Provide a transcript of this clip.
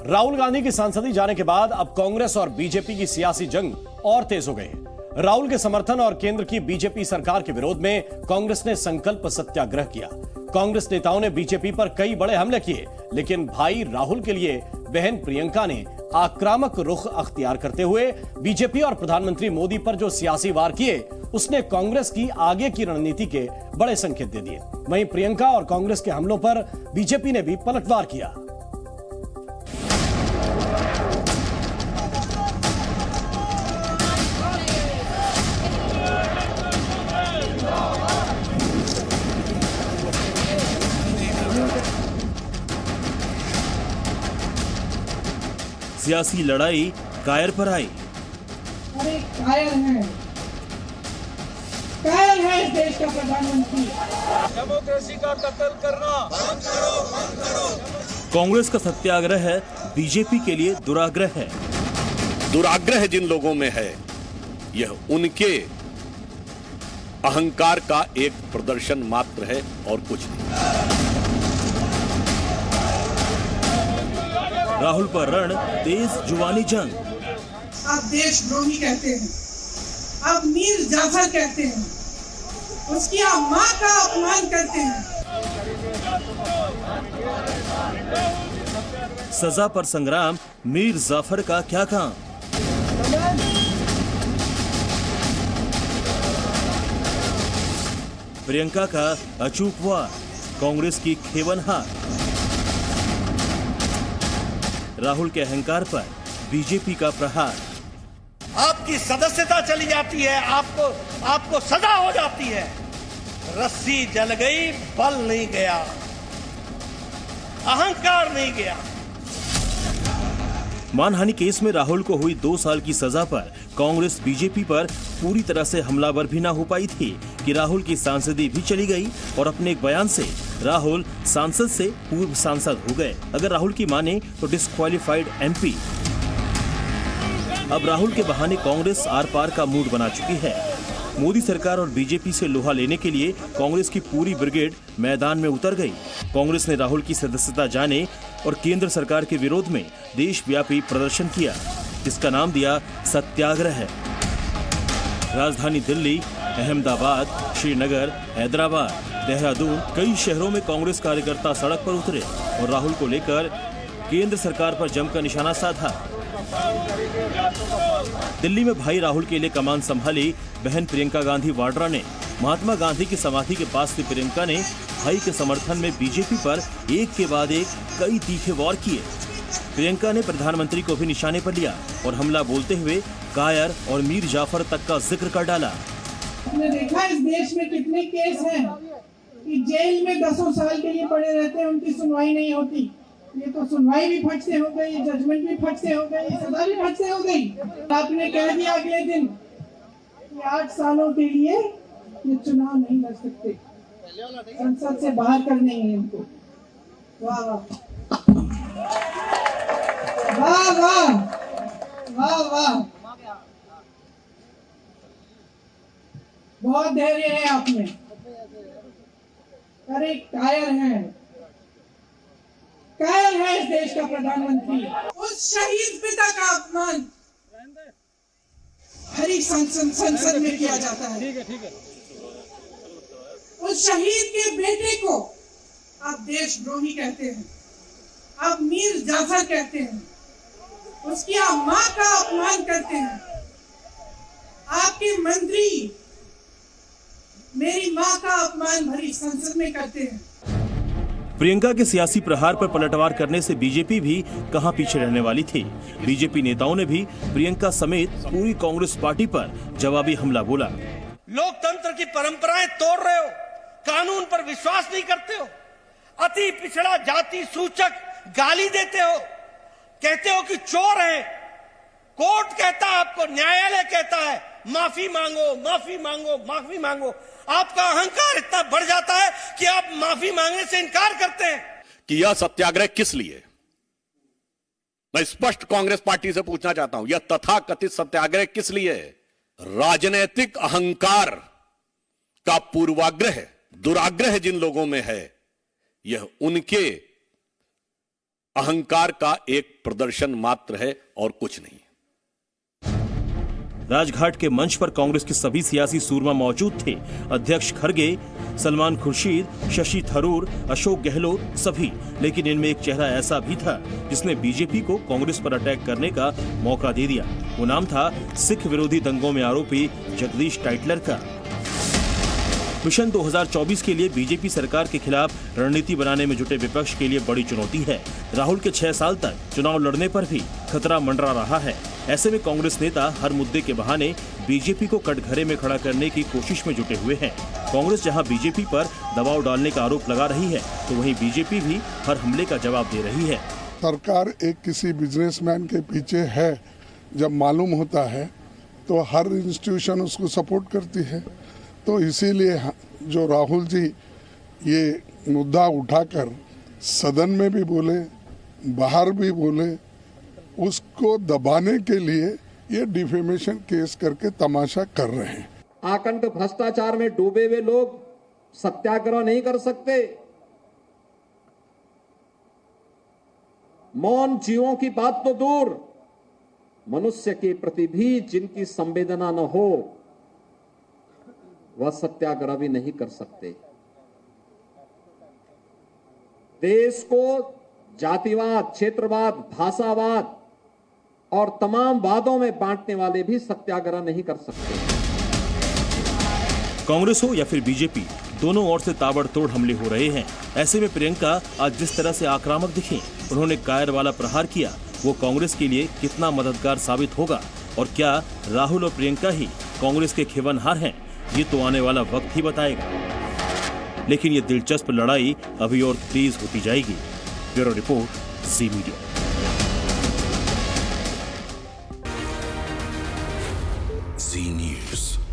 राहुल गांधी की संसदीय जाने के बाद अब कांग्रेस और बीजेपी की सियासी जंग और तेज हो गई है। राहुल के समर्थन और केंद्र की बीजेपी सरकार के विरोध में कांग्रेस ने संकल्प सत्याग्रह किया। कांग्रेस नेताओं ने बीजेपी पर कई बड़े हमले किए, लेकिन भाई राहुल के लिए बहन प्रियंका ने आक्रामक रुख अख्तियार करते हुए बीजेपी और प्रधानमंत्री मोदी पर जो सियासी वार किए, उसने कांग्रेस की आगे की रणनीति के बड़े संकेत दे दिए। वहीं प्रियंका और कांग्रेस के हमलों पर बीजेपी ने भी पलटवार किया। सियासी लड़ाई कायर पर आई। अरे कायर है इस देश का प्रधानमंत्री। डेमोक्रेसी का कत्ल करना बंद करो, बंद करो। कांग्रेस का सत्याग्रह है, बीजेपी के लिए दुराग्रह है। दुराग्रह जिन लोगों में है, यह उनके अहंकार का एक प्रदर्शन मात्र है और कुछ नहीं। राहुल पर रण तेज जुबानी जंग। आप देशद्रोही कहते हैं, आप मीर जाफर कहते हैं, उसकी आप मां का अपमान करते हैं। सजा पर संग्राम, मीर जाफर का क्या काम? प्रियंका का अचूक वार, कांग्रेस की खेवन हार। राहुल के अहंकार पर बीजेपी का प्रहार। आपकी सदस्यता चली जाती है, आपको सजा हो जाती है। रस्सी जल गई, बल नहीं गया, अहंकार नहीं गया। मानहानि केस में राहुल को हुई 2 साल की सजा पर कांग्रेस बीजेपी पर पूरी तरह से हमलावर भी न हो पाई थी कि राहुल की सांसदी भी चली गई और अपने एक बयान से राहुल सांसद से पूर्व सांसद हो गए। अगर राहुल की माने तो डिस्क्वालिफाइड एमपी। अब राहुल के बहाने कांग्रेस आर पार का मूड बना चुकी है। मोदी सरकार और बीजेपी से लोहा लेने के लिए कांग्रेस की पूरी ब्रिगेड मैदान में उतर गई। कांग्रेस ने राहुल की सदस्यता जाने और केंद्र सरकार के विरोध में देशव्यापी प्रदर्शन किया, जिसका नाम दिया सत्याग्रह। राजधानी दिल्ली, अहमदाबाद, श्रीनगर, हैदराबाद, देहरादून, कई शहरों में कांग्रेस कार्यकर्ता सड़क पर उतरे और राहुल को लेकर केंद्र सरकार पर जमकर निशाना साधा। दिल्ली में भाई राहुल के लिए कमान संभाली बहन प्रियंका गांधी वाड्रा ने। महात्मा गांधी की समाधि के पास से प्रियंका ने भाई के समर्थन में बीजेपी पर एक के बाद एक कई तीखे वार किए। प्रियंका ने प्रधानमंत्री को भी निशाने पर लिया और हमला बोलते हुए कायर और मीर जाफर तक का जिक्र कर डाला। हमने देखा इस देश में कितने केस हैं कि जेल में 10 साल के लिए पड़े रहते हैं, उनकी सुनवाई नहीं होती। ये तो सुनवाई भी फट से हो गई, जजमेंट भी फट से हो गई, सजा भी फट से हो गई। आपने कह दिया अगले दिन कि 8 सालों के लिए ये चुनाव नहीं लड़ सकते, संसद से बाहर करने हैं इनको। वाह वाह वाह वाह वाह, बहुत धैर्य है आप में। अरे कायर है इस देश का प्रधानमंत्री। उस शहीद पिता का अपमान हरी संसद में किया जाता है। ठीक है। उस शहीद के बेटे को आप देशद्रोही कहते हैं, आप मीर जाफर कहते हैं, उसकी आप मां का अपमान करते हैं। आपके मंत्री मेरी मां का अपमान भरी संसद में करते हैं। प्रियंका के सियासी प्रहार पर पलटवार करने से बीजेपी भी कहां पीछे रहने वाली थी। बीजेपी नेताओं ने भी प्रियंका समेत पूरी कांग्रेस पार्टी पर जवाबी हमला बोला। लोकतंत्र की परंपराएं तोड़ रहे हो, कानून पर विश्वास नहीं करते हो, अति पिछड़ा जाति सूचक गाली देते हो, कहते हो कि चोर है। कोर्ट कहता है आपको, न्यायालय कहता है माफी मांगो, माफी मांगो, माफी मांगो। आपका अहंकार इतना बढ़ जाता है कि आप माफी मांगने से इनकार करते हैं। कि यह सत्याग्रह किस लिए? मैं स्पष्ट कांग्रेस पार्टी से पूछना चाहता हूं, यह तथाकथित सत्याग्रह किस लिए? राजनीतिक अहंकार का पूर्वाग्रह, दुराग्रह जिन लोगों में है, यह उनके अहंकार का एक प्रदर्शन मात्र है और कुछ नहीं। राजघाट के मंच पर कांग्रेस के सभी सियासी सूरमा मौजूद थे। अध्यक्ष खड़गे, सलमान खुर्शीद, शशि थरूर, अशोक गहलोत, सभी। लेकिन इनमें एक चेहरा ऐसा भी था जिसने बीजेपी को कांग्रेस पर अटैक करने का मौका दे दिया। वो नाम था सिख विरोधी दंगों में आरोपी जगदीश टाइटलर का। मिशन 2024 के लिए बीजेपी सरकार के खिलाफ रणनीति बनाने में जुटे विपक्ष के लिए बड़ी चुनौती है। राहुल के 6 साल तक चुनाव लड़ने पर भी खतरा मंडरा रहा है। ऐसे में कांग्रेस नेता हर मुद्दे के बहाने बीजेपी को कटघरे में खड़ा करने की कोशिश में जुटे हुए हैं। कांग्रेस जहां बीजेपी पर दबाव डालने का आरोप लगा रही है, तो वहीं बीजेपी भी हर हमले का जवाब दे रही है। सरकार एक किसी बिजनेसमैन के पीछे है जब मालूम होता है तो हर इंस्टीट्यूशन उसको सपोर्ट करती है। तो इसीलिए जो राहुल जी ये मुद्दा उठाकर सदन में भी बोले, बाहर भी बोले, उसको दबाने के लिए ये डिफेमेशन केस करके तमाशा कर रहे हैं। आकंठ भ्रष्टाचार में डूबे हुए लोग सत्याग्रह नहीं कर सकते। मौन जीवों की बात तो दूर, मनुष्य के प्रति भी जिनकी संवेदना न हो वह सत्याग्रह भी नहीं कर सकते। देश को जातिवाद, क्षेत्रवाद, भाषावाद और तमाम वादों में बांटने वाले भी सत्याग्रह नहीं कर सकते। कांग्रेस हो या फिर बीजेपी, दोनों ओर से ताबड़तोड़ हमले हो रहे हैं। ऐसे में प्रियंका आज जिस तरह से आक्रामक दिखी, उन्होंने कायर वाला प्रहार किया, वो कांग्रेस के लिए कितना मददगार साबित होगा? और क्या राहुल और प्रियंका ही कांग्रेस के खिवनहार हैं? ये तो आने वाला वक्त ही बताएगा। लेकिन ये दिलचस्प लड़ाई अभी और तेज होती जाएगी। ब्यूरो रिपोर्ट, जी मीडिया। जी न्यूज़।